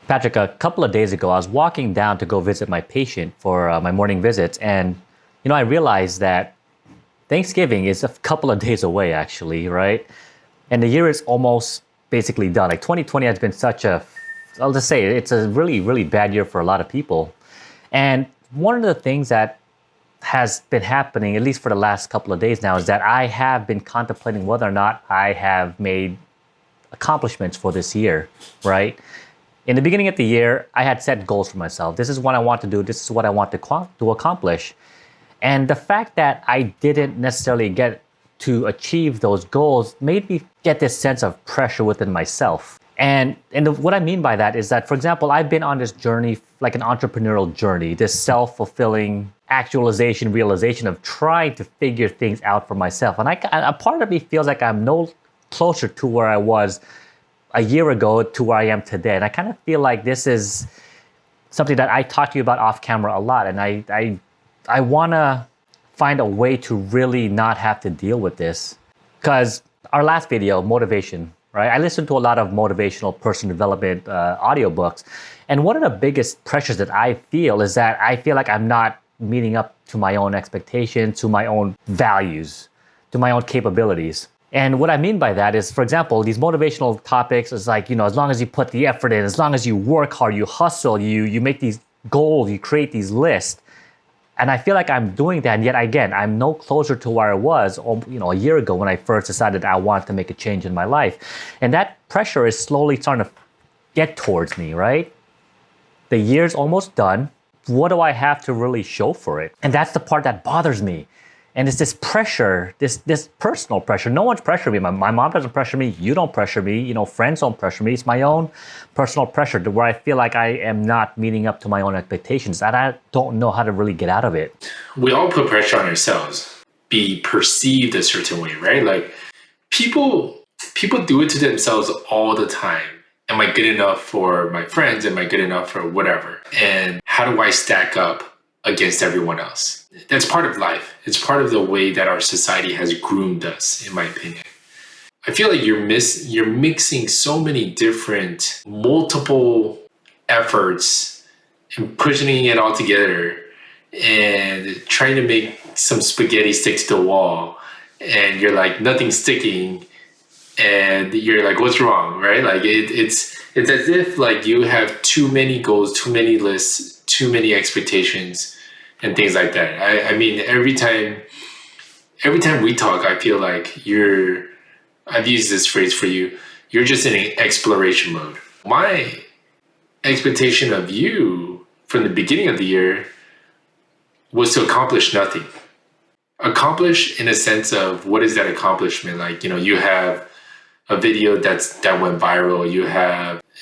Patrick, a couple of days ago, I was walking down to go visit my patient for my morning visits, and I realized that Thanksgiving is a couple of days away, actually, right? And the year is almost basically done. Like 2020 has been I'll just say it's a really, really bad year for a lot of people. And one of the things that has been happening, at least for the last couple of days now, is that I have been contemplating whether or not I have made accomplishments for this year, right? In the beginning of the year, I had set goals for myself. This is what I want to do. This is what I want to accomplish. And the fact that I didn't necessarily get to achieve those goals made me get this sense of pressure within myself. What I mean by that is that, for example, I've been on this journey, like an entrepreneurial journey, this self-fulfilling actualization, realization of trying to figure things out for myself. And a part of me feels like I'm no closer to where I was a year ago to where I am today. And I kind of feel like this is something that I talk to you about off camera a lot. And I want to find a way to really not have to deal with this. Because our last video, motivation, right? I listen to a lot of motivational personal development audiobooks. And one of the biggest pressures that I feel is that I feel like I'm not meeting up to my own expectations, to my own values, to my own capabilities. And what I mean by that is, for example, these motivational topics is like, as long as you put the effort in, as long as you work hard, you hustle, you make these goals, you create these lists. And I feel like I'm doing that, and yet again, I'm no closer to where I was, a year ago when I first decided I wanted to make a change in my life. And that pressure is slowly starting to get towards me, right? The year's almost done. What do I have to really show for it? And that's the part that bothers me. And it's this pressure, this personal pressure. No one's pressuring me. My mom doesn't pressure me. You don't pressure me. Friends don't pressure me. It's my own personal pressure to where I feel like I am not meeting up to my own expectations. And I don't know how to really get out of it. We all put pressure on ourselves, be perceived a certain way, right? Like people do it to themselves all the time. Am I good enough for my friends? Am I good enough for whatever? And how do I stack up against everyone else? That's part of life. It's part of the way that our society has groomed us, in my opinion. I feel like you're mixing so many different, multiple efforts and pushing it all together and trying to make some spaghetti stick to the wall. And you're like, nothing's sticking. And you're like, what's wrong, right? Like it's as if like you have too many goals, too many lists, too many expectations, and things like that. I mean, every time we talk, I feel like I've used this phrase for you, you're just in an exploration mode. My expectation of you from the beginning of the year was to accomplish nothing. Accomplish in a sense of, what is that accomplishment? Like, you have a video that went viral,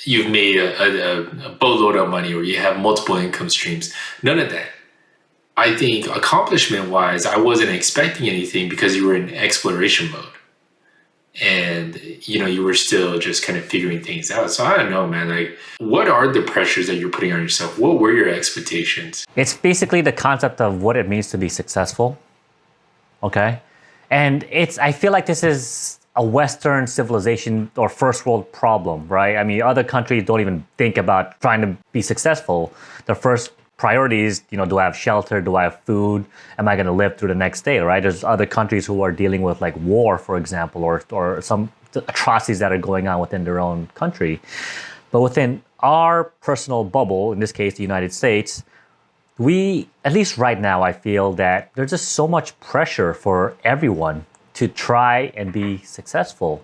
you've made a boatload of money, or you have multiple income streams. None of that. I think accomplishment-wise, I wasn't expecting anything because you were in exploration mode. And, you were still just kind of figuring things out. So I don't know, man, like, what are the pressures that you're putting on yourself? What were your expectations? It's basically the concept of what it means to be successful, okay? And I feel like this is a Western civilization or first world problem, right? I mean, other countries don't even think about trying to be successful. Their first priority is, do I have shelter? Do I have food? Am I going to live through the next day, right? There's other countries who are dealing with like war, for example, or some atrocities that are going on within their own country. But within our personal bubble, in this case, the United States, we, at least right now, I feel that there's just so much pressure for everyone to try and be successful.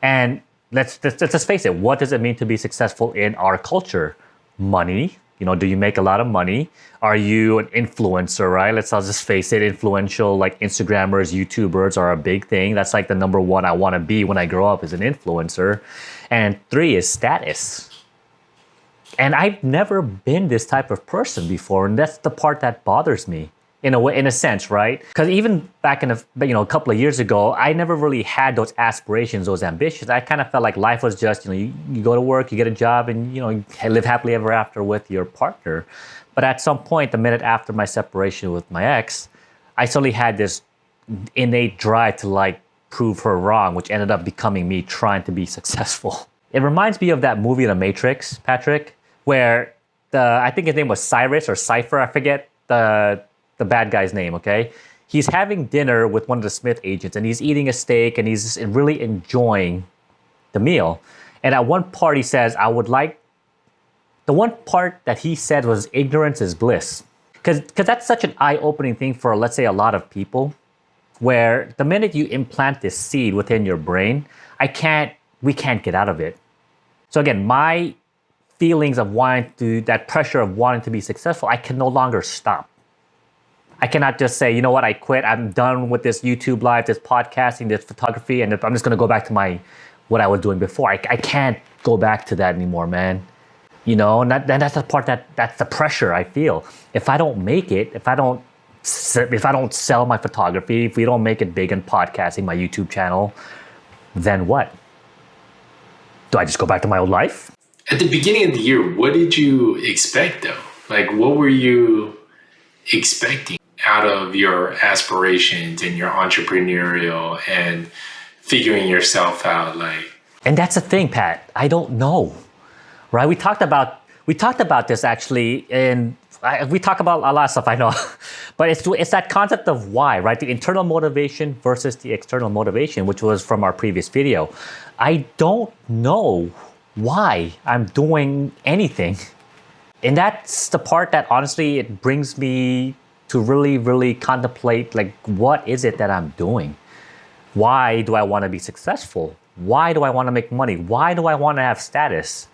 And let's just face it, what does it mean to be successful in our culture? Money. Do you make a lot of money? Are you an influencer, right? Let's just face it, influential, like Instagrammers, YouTubers are a big thing. That's like the number one I want to be when I grow up, is an influencer. And 3 is status. And I've never been this type of person before, and that's the part that bothers me. In a sense, right? Because even back in a couple of years ago, I never really had those aspirations, those ambitions. I kind of felt like life was just, you go to work, you get a job, and you live happily ever after with your partner. But at some point, the minute after my separation with my ex, I suddenly had this innate drive to like prove her wrong, which ended up becoming me trying to be successful. It reminds me of that movie, The Matrix, Patrick. where I think his name was Cyrus or Cypher, I forget the bad guy's name, okay? He's having dinner with one of the Smith agents and he's eating a steak and he's really enjoying the meal. And at one part he says, the one part that he said was ignorance is bliss. Because that's such an eye-opening thing for, let's say, a lot of people, where the minute you implant this seed within your brain, we can't get out of it. So again, my feelings of that pressure of wanting to be successful, I can no longer stop. I cannot just say, you know what, I quit. I'm done with this YouTube live, this podcasting, this photography, and I'm just going to go back to what I was doing before. I can't go back to that anymore, man. You know, and that's the part that's the pressure I feel. If I don't make it, if I don't sell my photography, if we don't make it big in podcasting, my YouTube channel, then what? Do I just go back to my old life? At the beginning of the year, what did you expect though? Like, what were you expecting out of your aspirations and your entrepreneurial and figuring yourself out? And that's the thing, Pat. I don't know. Right? We talked about this actually, and we talk about a lot of stuff, I know, but it's that concept of why, right? The internal motivation versus the external motivation, which was from our previous video. I don't know why I'm doing anything, and that's the part that honestly it brings me to really, really contemplate, like, what is it that I'm doing? Why do I want to be successful? Why do I want to make money? Why do I want to have status?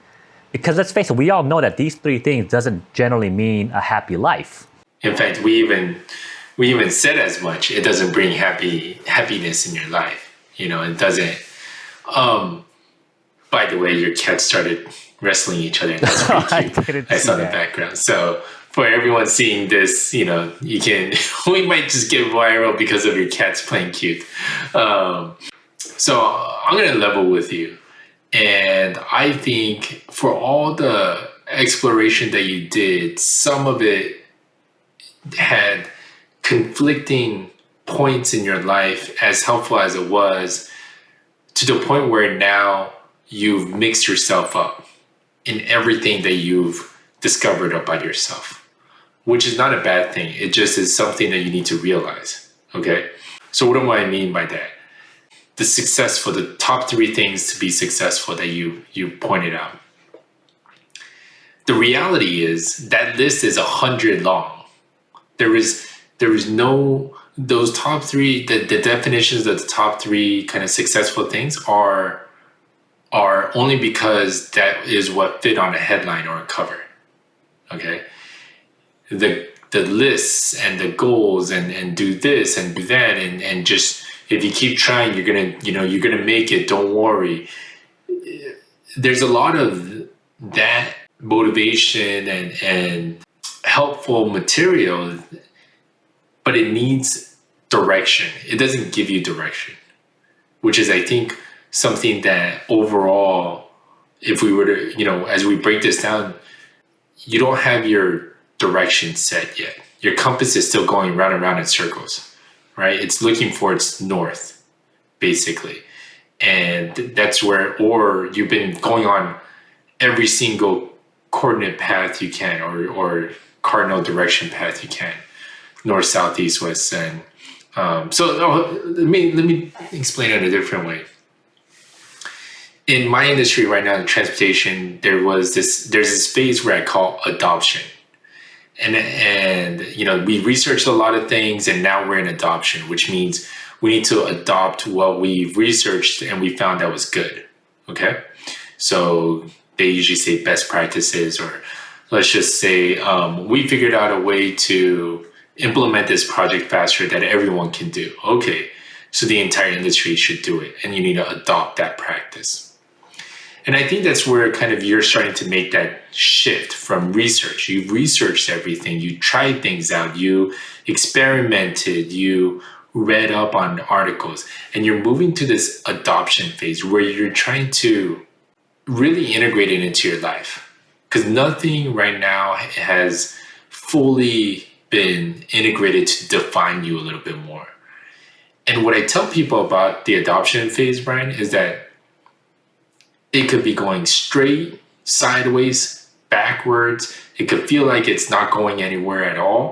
Because let's face it, we all know that these three things doesn't generally mean a happy life. In fact, we even said as much. It doesn't bring happiness in your life. You know, it doesn't. By the way, your cats started wrestling each other. And that's pretty cute. I saw the background. So for everyone seeing this, you know, we might just get viral because of your cats playing cute. So I'm gonna level with you. And I think for all the exploration that you did, some of it had conflicting points in your life, as helpful as it was, to the point where now you've mixed yourself up in everything that you've discovered about yourself, which is not a bad thing. It just is something that you need to realize, okay? So what do I mean by that? The top three things to be successful that you pointed out. The reality is that list is 100 long. There is no, those top three, the definitions of the top three kind of successful things are only because that is what fit on a headline or a cover. Okay. The lists and the goals and do this and do that and just, if you keep trying, you're gonna make it. Don't worry. There's a lot of that motivation and helpful material, but it needs direction. It doesn't give you direction, which is, I think, something that overall, if we were to, as we break this down, you don't have your direction set yet. Your compass is still going round and round in circles. Right? It's looking for its north, basically. And that's where, or you've been going on every single coordinate path you can, or cardinal direction path you can, north, south, east, west, and let me explain it in a different way. In my industry right now, in transportation, there's this phase where I call adoption. And we researched a lot of things, and now we're in adoption, which means we need to adopt what we've researched and we found that was good. Okay, so they usually say best practices, or let's just say we figured out a way to implement this project faster that everyone can do. Okay, so the entire industry should do it, and you need to adopt that practice. And I think that's where kind of you're starting to make that shift from research. You've researched everything, you tried things out, you experimented, you read up on articles, and you're moving to this adoption phase where you're trying to really integrate it into your life. Because nothing right now has fully been integrated to define you a little bit more. And what I tell people about the adoption phase, Brian, is that it could be going straight, sideways, backwards. It could feel like it's not going anywhere at all,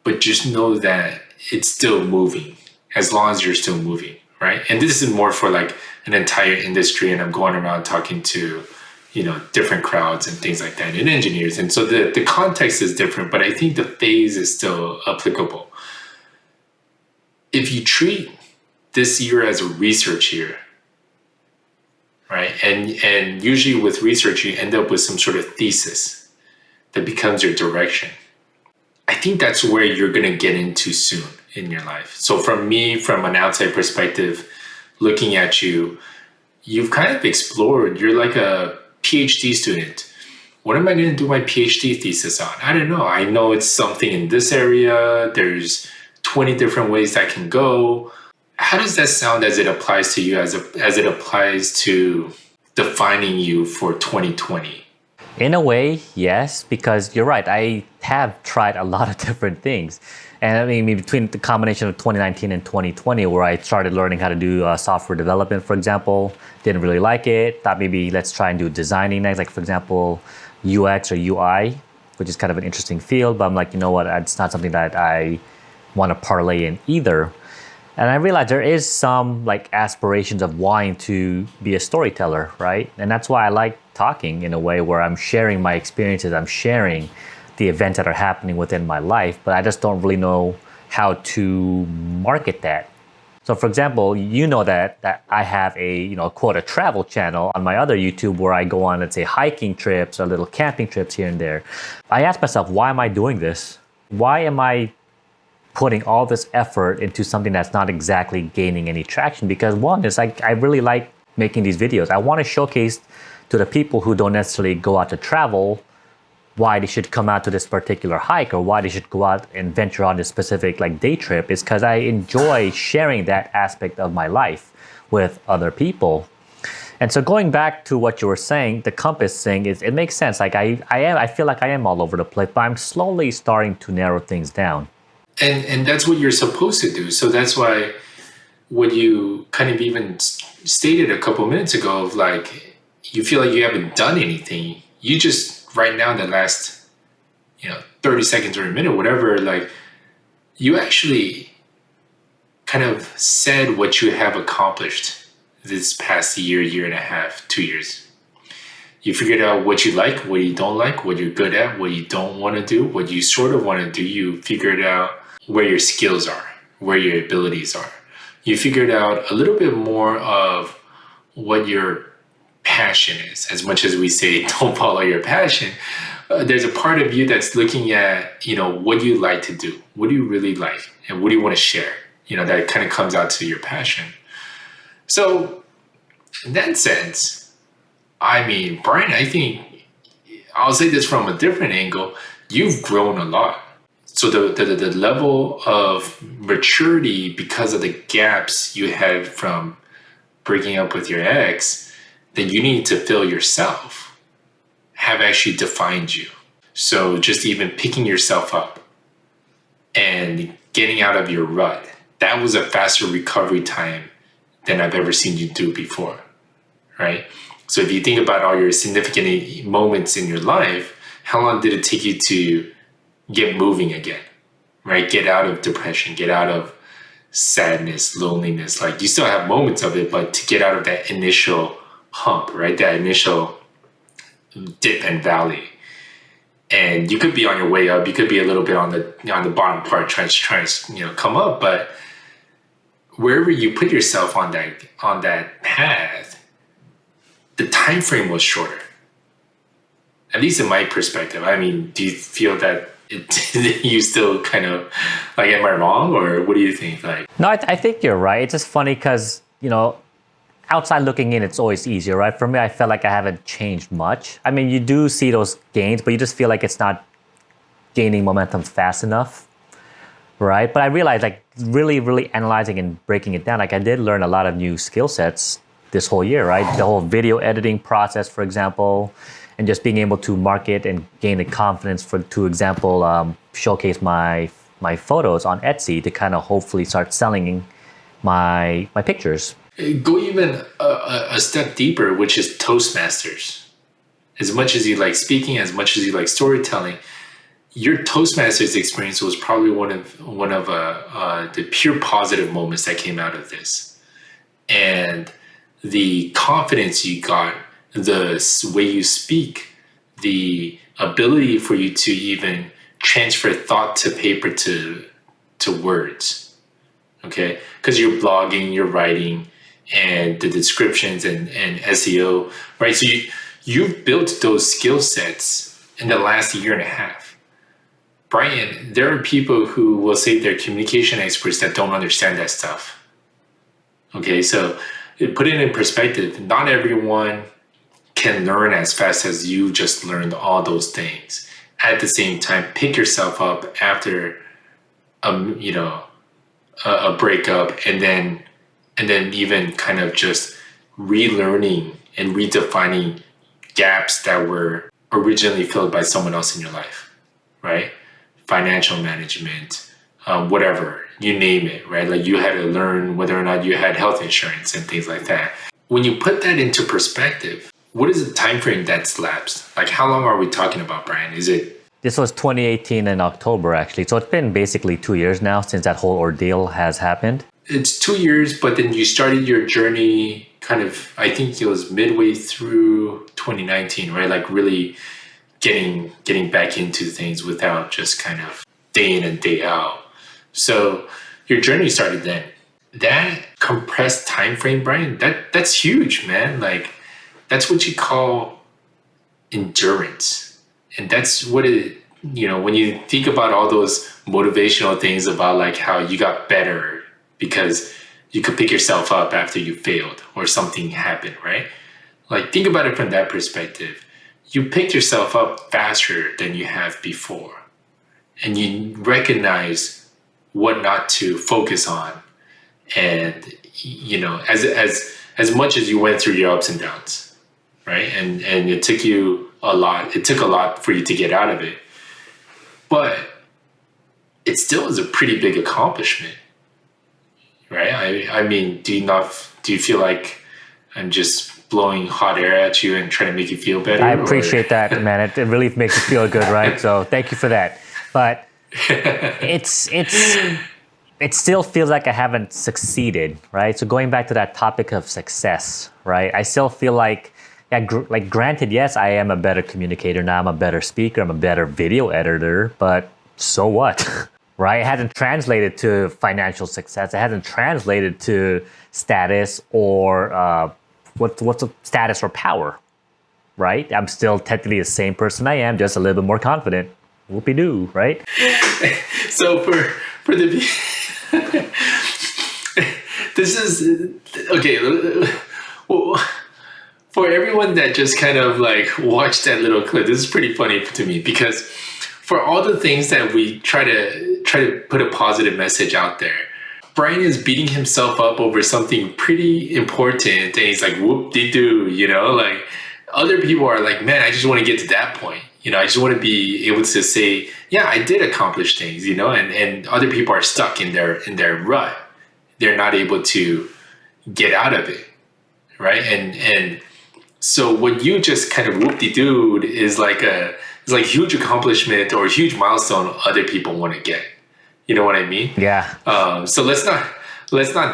but just know that it's still moving as long as you're still moving, right? And this is more for like an entire industry, and I'm going around talking to, different crowds and things like that, and engineers. And so the context is different, but I think the phase is still applicable. If you treat this year as a research year, right? And usually with research, you end up with some sort of thesis that becomes your direction. I think that's where you're going to get into soon in your life. So from me, from an outside perspective, looking at you, you've kind of explored, you're like a PhD student. What am I going to do my PhD thesis on? I don't know. I know it's something in this area. There's 20 different ways that can go. How does that sound as it applies to you, as it applies to defining you for 2020? In a way, yes, because you're right. I have tried a lot of different things. And I mean, between the combination of 2019 and 2020, where I started learning how to do software development, for example, didn't really like it. Thought maybe let's try and do designing next, like for example, UX or UI, which is kind of an interesting field. But I'm like, you know what? It's not something that I want to parlay in either. And I realized there is some like aspirations of wanting to be a storyteller, right? And that's why I like talking in a way where I'm sharing my experiences, I'm sharing the events that are happening within my life, but I just don't really know how to market that. So for example, you know that I have a, quote, a travel channel on my other YouTube where I go on, let's say, hiking trips or little camping trips here and there. I ask myself, why am I doing this? Why am I putting all this effort into something that's not exactly gaining any traction? Because one is like, I really like making these videos. I want to showcase to the people who don't necessarily go out to travel why they should come out to this particular hike or why they should go out and venture on this specific like day trip, is because I enjoy sharing that aspect of my life with other people. And so going back to what you were saying, the compass thing, it makes sense. Like I feel like I am all over the place, but I'm slowly starting to narrow things down. And that's what you're supposed to do. So that's why what you kind of even stated a couple minutes ago of like, you feel like you haven't done anything. You just right now in the last, 30 seconds or a minute, whatever, like you actually kind of said what you have accomplished this past year and a half, 2 years. You figured out what you like, what you don't like, what you're good at, what you don't want to do, what you sort of want to do. You figured out where your skills are, where your abilities are. You figured out a little bit more of what your passion is. As much as we say, don't follow your passion, there's a part of you that's looking at, what do you like to do? What do you really like? And what do you want to share? That kind of comes out to your passion. So in that sense, I mean, Brian, I think I'll say this from a different angle. You've grown a lot. So the level of maturity because of the gaps you had from breaking up with your ex that you need to fill yourself have actually defined you. So just even picking yourself up and getting out of your rut, that was a faster recovery time than I've ever seen you do before, right? So if you think about all your significant moments in your life, how long did it take you to get moving again, right? Get out of depression, get out of sadness, loneliness. Like you still have moments of it, but to get out of that initial hump, right? That initial dip and valley. And you could be on your way up. You could be a little bit on the bottom part, trying to come up. But wherever you put yourself on that path, the time frame was shorter. At least in my perspective. I mean, do you feel that you still kind of like, am I wrong, or what do you think? Like, No, I think you're right. It's just funny because, outside looking in, it's always easier, right? For me, I felt like I haven't changed much. I mean, you do see those gains, but you just feel like it's not gaining momentum fast enough, right? But I realized, like, really, really analyzing and breaking it down, like I did learn a lot of new skill sets this whole year, right? The whole video editing process, for example, and just being able to market and gain the confidence to example, showcase my photos on Etsy to kind of hopefully start selling my pictures. go even a step deeper, which is Toastmasters, as much as you like speaking, as much as you like storytelling, your Toastmasters experience was probably one of the pure positive moments that came out of this, and the confidence you got, the way you speak, the ability for you to even transfer thought to paper to words, okay? Because you're blogging, you're writing, and the descriptions and SEO, right? So you've built those skill sets in the last year and a half. Brian, there are people who will say they're communication experts that don't understand that stuff. Okay, so put it in perspective. Not everyone can learn as fast as you just learned all those things. At the same time, pick yourself up after a breakup, and then even kind of just relearning and redefining gaps that were originally filled by someone else in your life, right? Financial management, whatever, you name it, right? Like you had to learn whether or not you had health insurance and things like that. When you put that into perspective, what is the time frame that's lapsed? Like how long are we talking about, Brian? Is it? This was 2018 in October, actually. So it's been basically 2 years now since that whole ordeal has happened. It's 2 years, but then you started your journey kind of, I think it was midway through 2019, right? Like really getting back into things without just kind of day in and day out. So your journey started then. That compressed time frame, Brian, that's huge, man. Like that's what you call endurance. And that's what it, when you think about all those motivational things about like how you got better because you could pick yourself up after you failed or something happened, right? Like think about it from that perspective. You picked yourself up faster than you have before. And you recognize what not to focus on. And, as much as you went through your ups and downs, right? And it took a lot for you to get out of it. But it still is a pretty big accomplishment, right? I mean, do you feel like I'm just blowing hot air at you and trying to make you feel better? I appreciate that, man. It really makes you feel good, right? So thank you for that. But it still feels like I haven't succeeded, right? So going back to that topic of success, right? I still feel like, granted, yes, I am a better communicator now. I'm a better speaker. I'm a better video editor. But so what, right? It hasn't translated to financial success. It hasn't translated to status or what's the status or power, right? I'm still technically the same person I am, just a little bit more confident. Whoopie-doo, right? So for the this is okay. Well, for everyone that just kind of like watched that little clip, this is pretty funny to me because for all the things that we try to put a positive message out there, Brian is beating himself up over something pretty important, and he's like, whoop-de-doo, like other people are like, man, I just want to get to that point. I just want to be able to say, yeah, I did accomplish things, and other people are stuck in their rut. They're not able to get out of it, right? And so what you just kind of whoop-de-dooed is like huge accomplishment or a huge milestone other people want to get. You know what I mean? Yeah. So let's not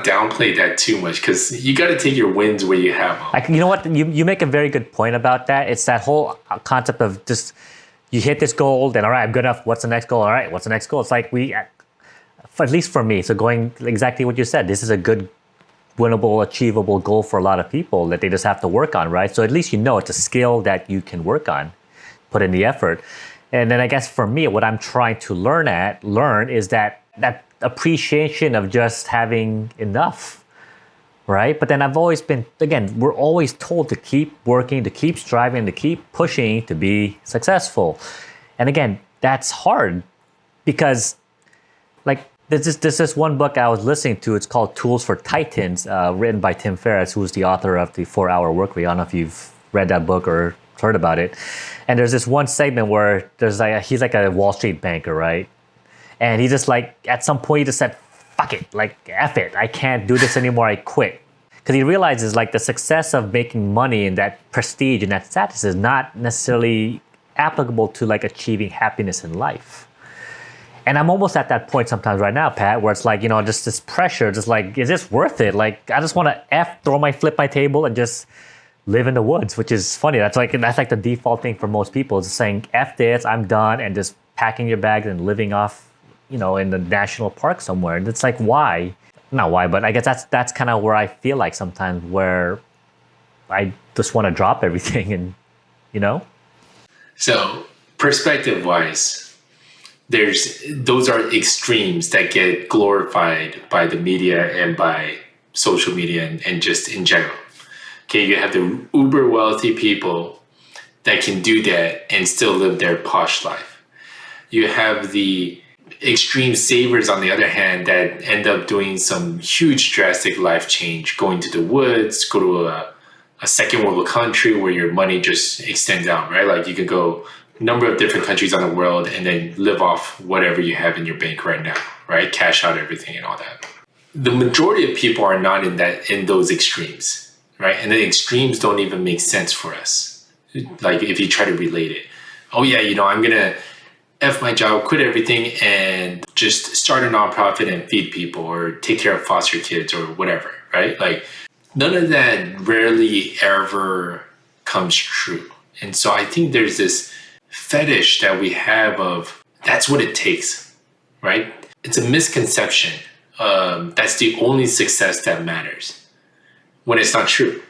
downplay that too much because you got to take your wins where you have them. You know what? You make a very good point about that. It's that whole concept of just you hit this goal, then all right, I'm good enough. What's the next goal? All right, what's the next goal? It's like at least for me, so going exactly what you said, this is a good, winnable, achievable goal for a lot of people that they just have to work on, right? So at least it's a skill that you can work on, put in the effort. And then I guess for me, what I'm trying to learn is that appreciation of just having enough, right? But then I've always been, again, we're always told to keep working, to keep striving, to keep pushing to be successful. And again, that's hard because there's this one book I was listening to. It's called Tools for Titans, written by Tim Ferriss, who's the author of the 4-Hour Workweek. I don't know if you've read that book or heard about it. And there's this one segment where he's like a Wall Street banker, right? And he just at some point he just said, fuck it, F it. I can't do this anymore. I quit. Because he realizes like the success of making money and that prestige and that status is not necessarily applicable to like achieving happiness in life. And I'm almost at that point sometimes right now, Pat, where it's like, just this pressure, just like, is this worth it? Like, I just want to flip my table and just live in the woods, which is funny. That's like the default thing for most people, is saying, F this, I'm done, and just packing your bags and living off, in the national park somewhere. And it's like, why? Not why, but I guess that's kind of where I feel like sometimes, where I just want to drop everything and. So perspective wise, those are extremes that get glorified by the media and by social media and just in general. Okay, you have the uber wealthy people that can do that and still live their posh life. You have the extreme savers, on the other hand, that end up doing some huge drastic life change, going to the woods, go to a second world country where your money just extends out, right? Like you could go number of different countries on the world and then live off whatever you have in your bank right now, right? Cash out everything and all that. The majority of people are not in those extremes, right? And the extremes don't even make sense for us. Like if you try to relate it. Oh yeah, I'm gonna F my job, quit everything and just start a nonprofit and feed people or take care of foster kids or whatever, right? Like none of that rarely ever comes true. And so I think there's this fetish that we have of that's what it takes, right? It's a misconception. That's the only success that matters, when it's not true,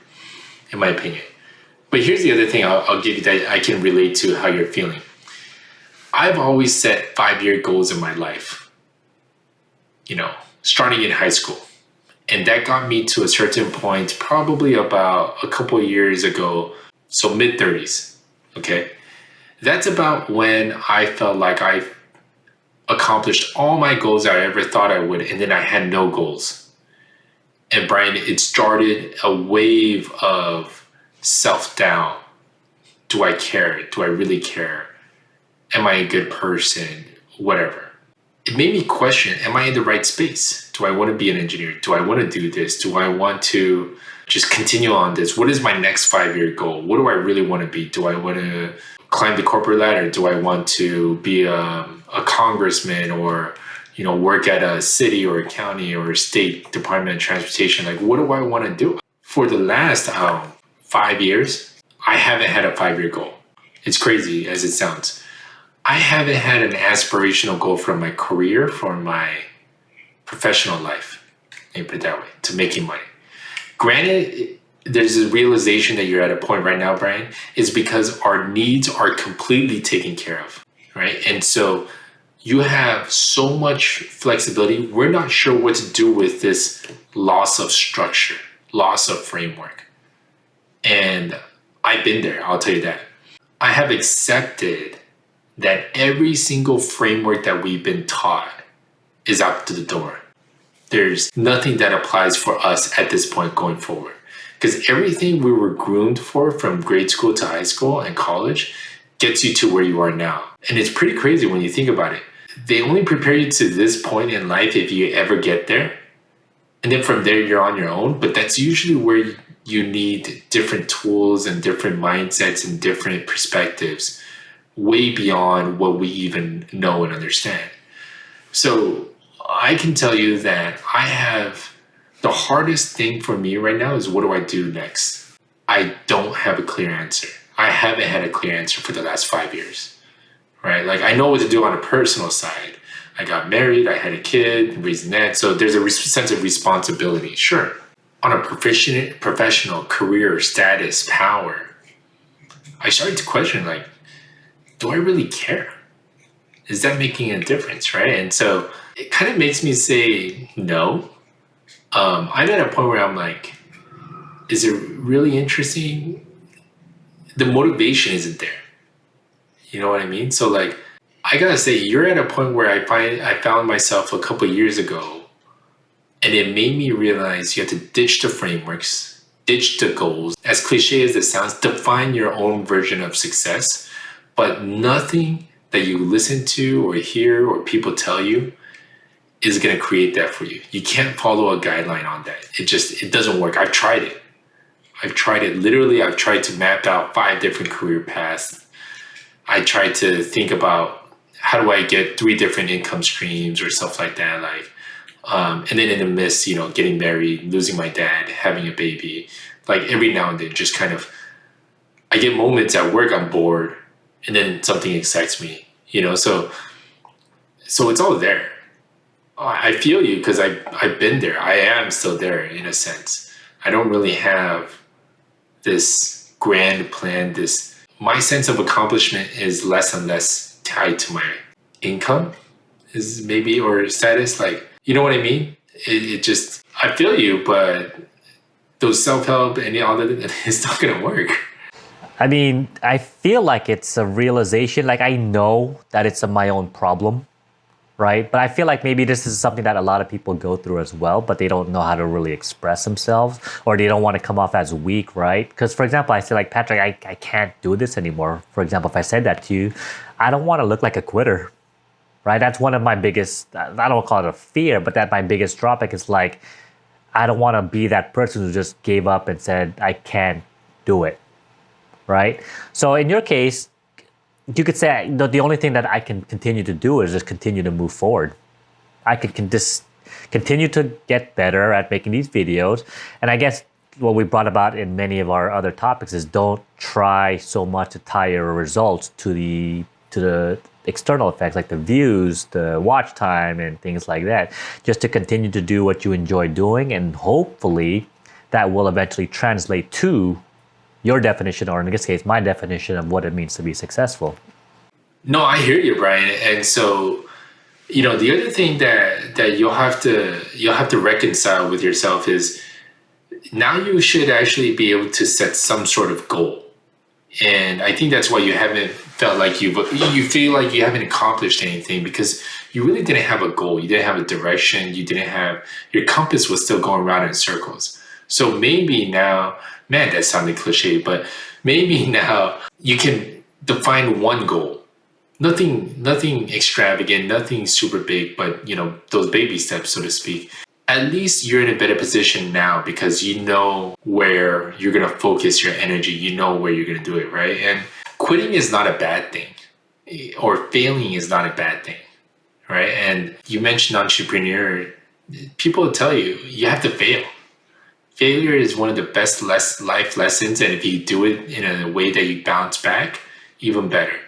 in my opinion. But here's the other thing I'll give you that I can relate to how you're feeling. I've always set 5-year goals in my life, starting in high school. And that got me to a certain point, probably about a couple of years ago, so mid-30s, okay? That's about when I felt like I accomplished all my goals I ever thought I would, and then I had no goals. And Brian, it started a wave of self-doubt. Do I care? Do I really care? Am I a good person? Whatever. It made me question, am I in the right space? Do I want to be an engineer? Do I want to do this? Do I want to just continue on this? What is my next 5-year goal? What do I really want to be? Do I want to climb the corporate ladder? Do I want to be a congressman or, work at a city or a county or a state department of transportation? Like, what do I want to do? For the last 5 years, I haven't had a 5-year goal. It's crazy as it sounds. I haven't had an aspirational goal from my career, from my professional life, let me put it that way, to making money. Granted, there's a realization that you're at a point right now, Brian, is because our needs are completely taken care of, right? And so you have so much flexibility. We're not sure what to do with this loss of structure, loss of framework. And I've been there, I'll tell you that. I have accepted that every single framework that we've been taught is out to the door. There's nothing that applies for us at this point going forward. Because everything we were groomed for from grade school to high school and college gets you to where you are now. And it's pretty crazy when you think about it. They only prepare you to this point in life if you ever get there. And then from there, you're on your own. But that's usually where you need different tools and different mindsets and different perspectives, way beyond what we even know and understand. So I can tell you that I have the hardest thing for me right now is, what do I do next? I don't have a clear answer. I haven't had a clear answer for the last 5 years, right? Like I know what to do on a personal side. I got married, I had a kid, raising that. So there's a sense of responsibility, sure. On a professional career, status, power, I started to question, like, do I really care? Is that making a difference, right? And so it kind of makes me say no. I'm at a point where I'm like, is it really interesting? The motivation isn't there. You know what I mean? So like, I gotta say, you're at a point where I found myself a couple of years ago, and it made me realize you have to ditch the frameworks, ditch the goals. As cliche as it sounds, define your own version of success, but nothing that you listen to or hear or people tell you is going to create that for you. You can't follow a guideline on that. It doesn't work. I've tried it. Literally, I've tried to map out 5 different career paths. I tried to think about how do I get 3 different income streams or stuff like that. And then in the midst, getting married, losing my dad, having a baby, like every now and then, just kind of, I get moments at work I'm bored, and then something excites me, So it's all there. I feel you because I've been there. I am still there in a sense. I don't really have this grand plan. My sense of accomplishment is less and less tied to my income, is maybe, or status. Like, you know what I mean? It just, I feel you, but those self-help and all that, it's not gonna work. I mean, I feel like it's a realization. Like, I know that it's my own problem, right? But I feel like maybe this is something that a lot of people go through as well, but they don't know how to really express themselves, or they don't want to come off as weak, right? Because, for example, I say like, Patrick, I can't do this anymore. For example, if I said that to you, I don't want to look like a quitter, right? That's one of my biggest, I don't call it a fear, but that my biggest drawback is like, I don't want to be that person who just gave up and said, I can't do it, right? So in your case, you could say the only thing that I can continue to do is just continue to move forward. I can just continue to get better at making these videos. And I guess what we brought about in many of our other topics is don't try so much to tie your results to the external effects, like the views, the watch time, and things like that. Just to continue to do what you enjoy doing, and hopefully that will eventually translate to your definition, or in this case, my definition of what it means to be successful. No, I hear you, Brian. And so, the other thing that you'll have to reconcile with yourself is now you should actually be able to set some sort of goal. And I think that's why you haven't felt like you feel like you haven't accomplished anything, because you really didn't have a goal. You didn't have a direction. Your compass was still going around in circles. So maybe now, man, that sounded cliche, but maybe now you can define one goal. Nothing extravagant, nothing super big, but those baby steps, so to speak. At least you're in a better position now because you know where you're going to focus your energy. You know where you're going to do it, right? And quitting is not a bad thing, or failing is not a bad thing, right? And you mentioned entrepreneur. People will tell you have to fail. Failure is one of the best life lessons, and if you do it in a way that you bounce back, even better.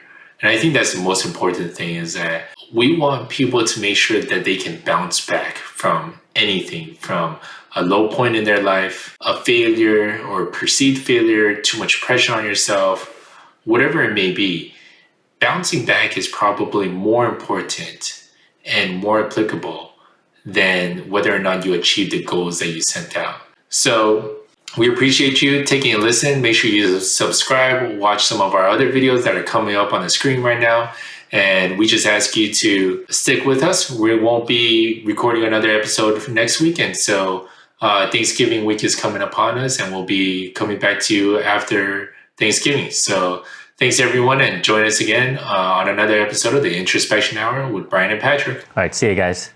And I think that's the most important thing, is that we want people to make sure that they can bounce back from anything, from a low point in their life, a failure or perceived failure, too much pressure on yourself, whatever it may be. Bouncing back is probably more important and more applicable than whether or not you achieve the goals that you sent out. So we appreciate you taking a listen. Make sure you subscribe, watch some of our other videos that are coming up on the screen right now. And we just ask you to stick with us. We won't be recording another episode for next weekend. So Thanksgiving week is coming upon us, and we'll be coming back to you after Thanksgiving. So thanks, everyone, and join us again on another episode of the Introspection Hour with Brian and Patrick. All right, see you guys.